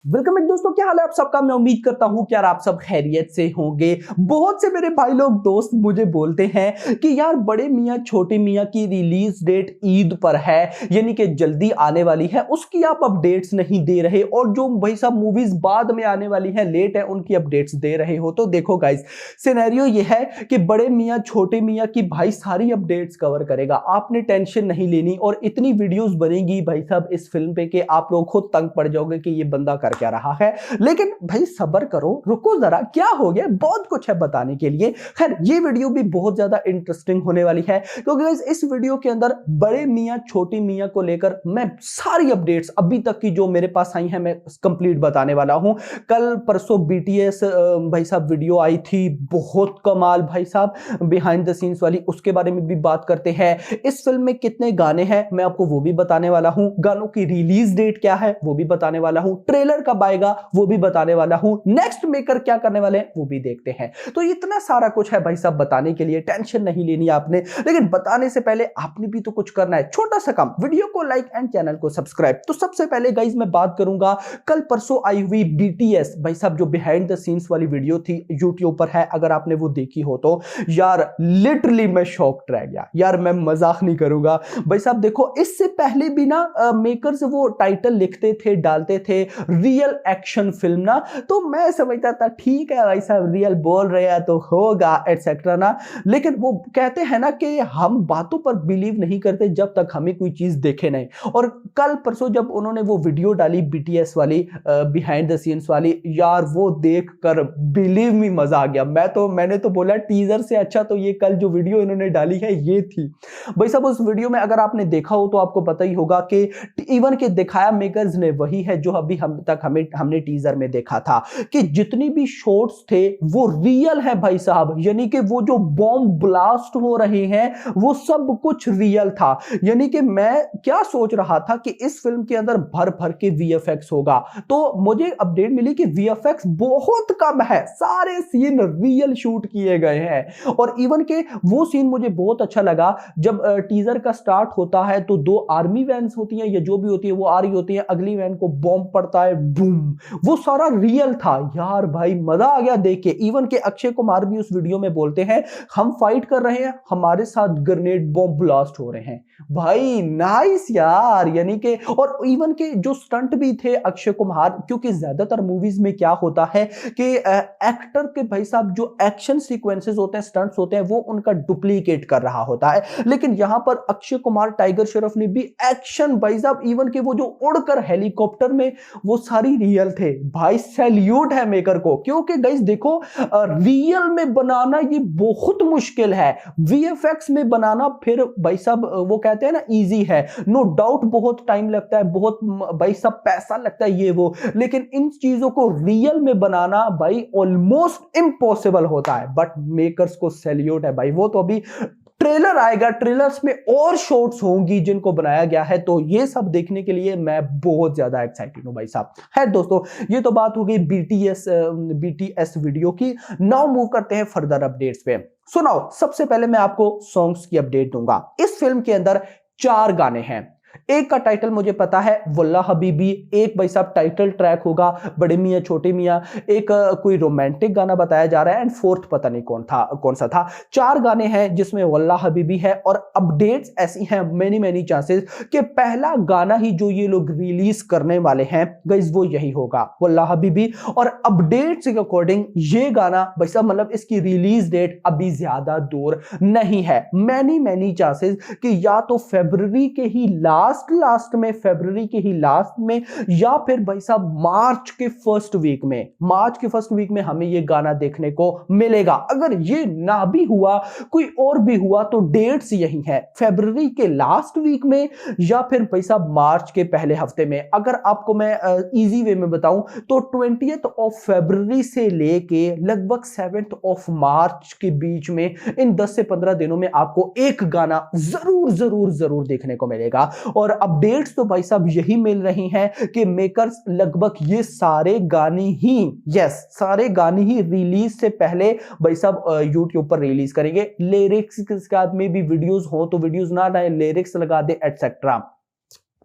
Welcome back दोस्तों, क्या हाल है आप सबका। मैं उम्मीद करता हूं कि यार आप सब खैरियत से होंगे। बहुत से मेरे भाई लोग दोस्त मुझे बोलते हैं कि यार बड़े मियाँ छोटे मियाँ की रिलीज डेट ईद पर है, यानी कि जल्दी आने वाली है, उसकी आप अपडेट्स नहीं दे रहे, और जो भाई साहब मूवीज बाद में आने वाली है लेट है उनकी अपडेट्स दे रहे हो। तो देखो गाइस, सिनेरियो ये है कि बड़े मियाँ छोटे मियाँ की भाई सारी अपडेट्स कवर करेगा, आपने टेंशन नहीं लेनी। और इतनी वीडियोस बनेगी भाई साहब इस फिल्म पे कि आप लोग खुद तंग पड़ जाओगे कि ये बंदा कर क्या रहा है। लेकिन भाई सब्र करो, रुको जरा, क्या हो गया, बहुत कुछ है बताने के लिए। खैर ये वीडियो भी बहुत ज्यादा इंटरेस्टिंग होने वाली है, क्योंकि गाइस इस वीडियो के अंदर बड़े मियाँ छोटी मियाँ को लेकर मैं सारी अपडेट्स अभी तक की जो मेरे पास आई है मैं कंप्लीट बताने वाला हूं। कल परसों बीटीएस भाई साहब वीडियो आई थी, बहुत कमाल भाई साहब, बिहाइंड द सीन्स वाली, उसके बारे में भी बात करते हैं। इस फिल्म में कितने गाने हैं मैं आपको वो भी बताने वाला हूं, गानों की रिलीज डेट क्या है वो भी बताने वाला हूं, ट्रेलर कब आएगा वो भी बताने वाला हूं, नेक्स्ट मेकर क्या करने वाले हैं वो भी देखते हैं। तो इतना सारा कुछ है भाई साहब बताने के लिए, टेंशन नहीं लेनी आपने। लेकिन बताने से पहले आपने भी तो कुछ करना है, छोटा सा काम, वीडियो को लाइक एंड चैनल को सब्सक्राइब। तो सबसे पहले गाइस मैं बात करूंगा कल परसों आई हुई बीटीएस भाई साहब जो बिहाइंड द सीन्स वाली वीडियो थी, यूट्यूब पर है, अगर आपने वो देखी हो तो यार लिटरली मैं शॉक्ड रह गया यार, मैं मजाक नहीं करूंगा भाई साहब। देखो इससे पहले भी ना मेकर्स वो टाइटल लिखते थे, डालते थे रियल एक्शन फिल्म ना, तो मैं समझता था ठीक है भाई साहब रियल बोल रहे हैं तो होगा एटसेट्रा ना। लेकिन वो कहते हैं ना कि हम बातों पर बिलीव नहीं करते जब तक हमें कोई चीज देखे नहीं। और कल परसों जब उन्होंने वो वीडियो डाली बीटीएस वाली, बिहाइंड द सीन्स वाली, यार वो देख कर बिलीव मी मजा आ गया। मैंने तो बोला टीजर से अच्छा तो ये कल जो वीडियो इन्होंने डाली है ये थी भाई साहब। उस वीडियो में अगर आपने देखा हो तो आपको पता ही होगा कि इवन के दिखाया मेकर्स ने वही है जो अभी हमने टीजर में देखा था, कि जितनी भी शॉट्स थे वो रियल है भाई साहब, यानी कि वो जो बॉम्ब ब्लास्ट हो रहे हैं वो सब कुछ रियल था। यानी कि मैं क्या सोच रहा था कि इस फिल्म के अंदर भर भर के वीएफएक्स होगा, तो मुझे अपडेट मिली कि वीएफएक्स बहुत कम है, सारे सीन रियल शूट किए गए हैं। और इवन के वो सीन मुझे बहुत अच्छा लगा जब टीजर का स्टार्ट होता है तो दो आर्मी वैन्स होती हैं या जो भी होती है वो आ रही होती है, अगली वैन को बॉम्ब पड़ता है, बूम, वो सारा रियल था यार, भाई मजा आ गया देख के। इवन के अक्षय कुमार भी उस वीडियो में बोलते हैं हम फाइट कर रहे हैं, हमारे साथ ग्रेनेड बॉम्ब ब्लास्ट हो रहे हैं। भाई नाइस यार, यानी कि और इवन के जो स्टंट भी थे अक्षय कुमार, क्योंकि ज्यादातर मूवीज में क्या होता है कि एक्टर के भाई साहब जो एक्शन सीक्वेंसेस होते हैं, स्टंट्स होते हैं, वो उनका डुप्लीकेट कर रहा होता है। लेकिन यहां पर अक्षय कुमार टाइगर श्रॉफ ने भी एक्शन भाई साहब, इवन के वो जो उड़कर हेलीकॉप्टर में, वो सारी रियल थे भाई। सैल्यूट है मेकर को, क्योंकि गाइस देखो रियल में बनाना ये बहुत मुश्किल है, वीएफएक्स में बनाना फिर भाई साहब वो कहते हैं ना इजी है, नो डाउट बहुत टाइम लगता है, बहुत भाई साहब पैसा लगता है ये वो, लेकिन इन चीजों को रियल में बनाना भाई ऑलमोस्ट इम्पॉसिबल होता है। बट मेकर्स को सैल्यूट है भाई, वो तो अभी ट्रेलर आएगा, ट्रेलर्स में और शॉट्स होंगी जिनको बनाया गया है, तो ये सब देखने के लिए मैं बहुत ज्यादा एक्साइटेड हूं भाई साहब। है दोस्तों, ये तो बात हो गई बीटीएस वीडियो की। नाउ मूव करते हैं फर्दर अपडेट्स पे। सुनाओ, सबसे पहले मैं आपको सॉन्ग्स की अपडेट दूंगा। इस फिल्म के अंदर 4 गाने हैं, एक का टाइटल मुझे पता है वल्ला हबीबी, एक भाई साहब टाइटल ट्रैक होगा बड़े मियाँ छोटे मियाँ, एक कोई रोमांटिक गाना बताया जा रहा है, एंड फोर्थ पता नहीं कौन सा था। 4 गाने हैं जिसमें वल्ला हबीबी है, और अपडेट्स ऐसी हैं मेनी चांसेस कि पहला गाना ही जो ये लोग रिलीज करने वाले हैं गाइस वो यही होगा, वल्ला हबीबी। और अपडेट्स के अकॉर्डिंग ये गाना भाई साहब मतलब इसकी रिलीज डेट अभी ज्यादा दूर नहीं है, मेनी चांसेस कि या तो फरवरी के ही लास्ट में, फरवरी के ही लास्ट में, या फिर भाई साहब मार्च के फर्स्ट वीक में हमें ये गाना देखने को मिलेगा। अगर ये ना भी हुआ, कोई और भी हुआ, तो डेट्स यही है, फरवरी के लास्ट वीक में या फिर भाई साहब मार्च के पहले हफ्ते में। अगर आपको मैं इजी वे में बताऊं तो 20th ऑफ फरवरी से लेके लगभग 7th ऑफ मार्च के बीच में, इन 10 से 15 दिनों में आपको एक गाना जरूर देखने को मिलेगा। और अपडेट्स तो भाई साहब यही मिल रही हैं कि मेकर्स लगभग ये सारे गाने ही रिलीज से पहले भाई साहब यूट्यूब पर रिलीज करेंगे। लिरिक्स के साथ में भी वीडियोस हो तो वीडियोस ना डालें, लिरिक्स लगा दे एटसेट्रा।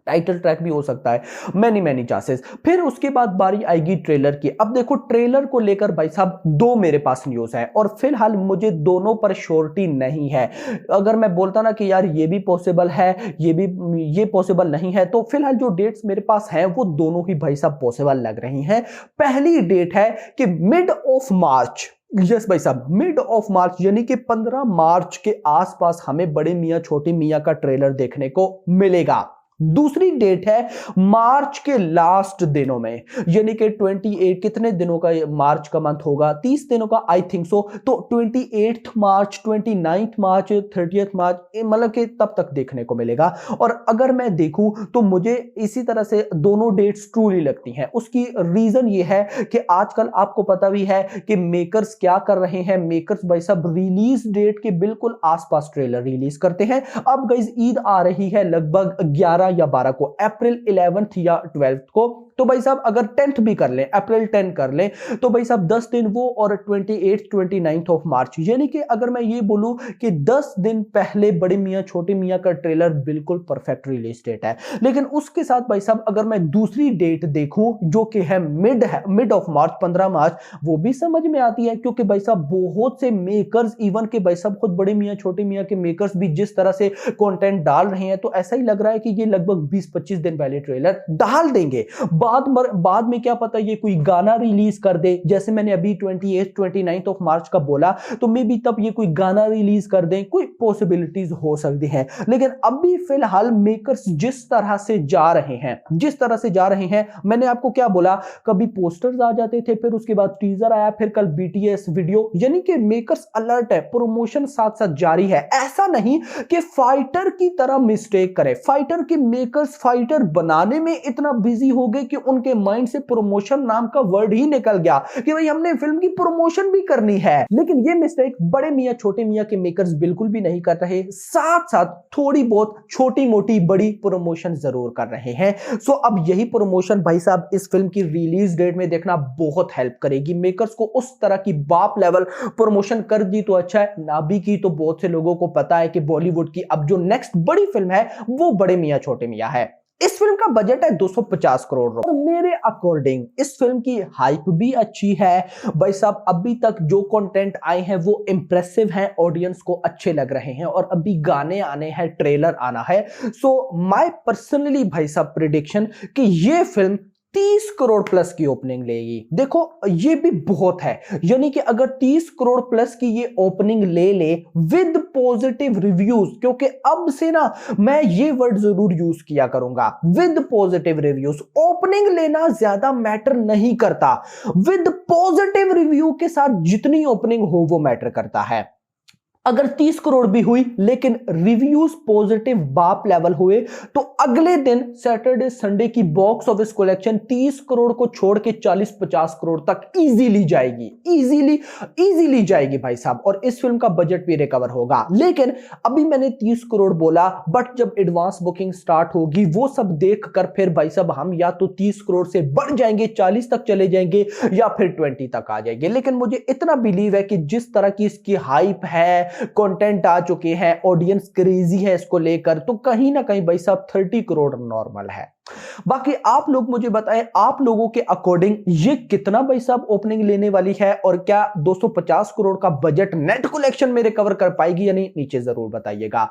टाइटल ट्रैक भी हो सकता है, मैनी मैनी चांसेस। फिर उसके बाद बारी आएगी ट्रेलर की। अब देखो ट्रेलर को लेकर भाई साहब दो मेरे पास न्यूज है और फिलहाल मुझे दोनों पर श्योरिटी नहीं है। अगर मैं बोलता ना कि यार ये भी पॉसिबल है, ये पॉसिबल नहीं है, तो फिलहाल जो डेट्स मेरे पास हैं वो दोनों ही भाई साहब पॉसिबल लग रही हैं। पहली डेट है कि मिड ऑफ मार्च, यस भाई साहब, मिड ऑफ मार्च यानी कि 15 मार्च के आसपास हमें बड़े मियां छोटे मियां का ट्रेलर देखने को मिलेगा। दूसरी डेट है मार्च के लास्ट दिनों में, यानी कि 28, कितने दिनों का मार्च का मंथ होगा, 30 दिनों का आई थिंक सो, तो 28 मार्च, 29 मार्च, 30 मार्च, मतलब कि तब तक देखने को मिलेगा। और अगर मैं देखूं तो मुझे इसी तरह से दोनों डेट्स ट्रूली लगती हैं। उसकी रीजन ये है कि आजकल आपको पता भी है कि मेकर्स क्या कर रहे हैं। मेकर्स भाई साहब रिलीज डेट के बिल्कुल आसपास ट्रेलर रिलीज करते हैं। अब गाइस ईद आ रही है लगभग 11 या 12 को, अप्रैल 11 या 12 को, तो भाई साहब अगर 10th भी कर लें, अप्रैल 10 कर लें, तो भाई साहब 10 दिन वो और 28 29 ऑफ मार्च, यानी कि अगर मैं ये बोलूं कि 10 दिन पहले बड़े मियां छोटे मियां का ट्रेलर बिल्कुल परफेक्ट रिलीज डेट है। लेकिन उसके साथ भाई साहब अगर मैं दूसरी डेट देखूं जो कि है मिड ऑफ मार्च, 15 मार्च, वो भी समझ में आती है, क्योंकि भाई साहब बहुत से मेकर्स, इवन के भाई साहब खुद बड़े मियां छोटे मियां के मेकर्स भी जिस तरह से कंटेंट डाल रहे हैं, तो ऐसा ही लग रहा है कि ये लगभग 20-25 दिन पहले ट्रेलर डाल देंगे। बाद में क्या पता ये कोई गाना रिलीज कर दे, जैसे मैंने अभी 28 29 ऑफ मार्च का बोला, तो मे बी तब ये कोई गाना रिलीज कर दें, कोई पॉसिबिलिटीज हो सकती है। लेकिन अभी फिलहाल मेकर्स जिस तरह से जा रहे हैं, मैंने आपको क्या बोला, कभी पोस्टर्स आ जाते थे, फिर उसके बाद टीजर आया, फिर कल बीटीएस वीडियो, यानी कि मेकर्स अलर्ट है, प्रमोशन साथ साथ जारी है। ऐसा नहीं कि फाइटर की तरह मिस्टेक करे, फाइटर के मेकर्स फाइटर बनाने में इतना बिजी हो गए कि उनके माइंड से प्रमोशन नाम का वर्ड ही निकल गया कि भाई हमने फिल्म की प्रमोशन भी करनी है। लेकिन ये मिस्टेक बड़े मियां छोटे मियां के मेकर्स बिल्कुल भी नहीं कर रहे, साथ साथ थोड़ी बहुत छोटी मोटी बड़ी प्रमोशन जरूर कर रहे हैं। सो अब यही प्रमोशन भाई साहब इस फिल्म की रिलीज डेट में देखना बहुत हेल्प करेगी। मेकर्स को उस तरह की बाप लेवल प्रमोशन कर दी तो अच्छा है, ना भी की तो बहुत से लोगों को पता है कि बॉलीवुड की अब जो नेक्स्ट बड़ी फिल्म है वो बड़े मियां छोटे मियां है। इस फिल्म का बजट है 250 करोड़ रुपए और मेरे अकॉर्डिंग इस फिल्म की हाइप भी अच्छी है भाई साहब। अभी तक जो कंटेंट आए हैं वो इंप्रेसिव हैं, ऑडियंस को अच्छे लग रहे हैं, और अभी गाने आने हैं, ट्रेलर आना है। सो माय पर्सनली भाई साहब प्रेडिक्शन कि ये फिल्म 30 करोड़ प्लस की ओपनिंग लेगी। देखो ये भी बहुत है, यानी कि अगर 30 करोड़ प्लस की ये ओपनिंग ले विद पॉजिटिव रिव्यूज, क्योंकि अब से ना मैं ये वर्ड जरूर यूज किया करूंगा, विद पॉजिटिव रिव्यूज। ओपनिंग लेना ज्यादा मैटर नहीं करता, विद पॉजिटिव रिव्यू के साथ जितनी ओपनिंग हो वो मैटर करता है। अगर 30 करोड़ भी हुई लेकिन रिव्यूज पॉजिटिव बाप लेवल हुए, तो अगले दिन सैटरडे संडे की बॉक्स ऑफिस कलेक्शन 30 करोड़ को छोड़ के 40-50 करोड़ तक इजीली जाएगी, इजीली जाएगी भाई साहब। और इस फिल्म का बजट भी रिकवर होगा। लेकिन अभी मैंने 30 करोड़ बोला, बट जब एडवांस बुकिंग स्टार्ट होगी वो सब देख कर फिर भाई साहब हम या तो 30 करोड़ से बढ़ जाएंगे, 40 तक चले जाएंगे, या फिर 20 तक आ जाएंगे। लेकिन मुझे इतना बिलीव है कि जिस तरह की इसकी हाइप है, कंटेंट आ चुके हैं, ऑडियंस क्रेजी है इसको लेकर, तो कहीं ना कहीं भाई साहब 30 करोड़ नॉर्मल है। बाकी आप लोग मुझे बताएं, आप लोगों के अकॉर्डिंग ये कितना भाई साहब ओपनिंग लेने वाली है, और क्या 250 करोड़ का बजट नेट कलेक्शन में रिकवर कर पाएगी या नहीं, नीचे जरूर बताइएगा।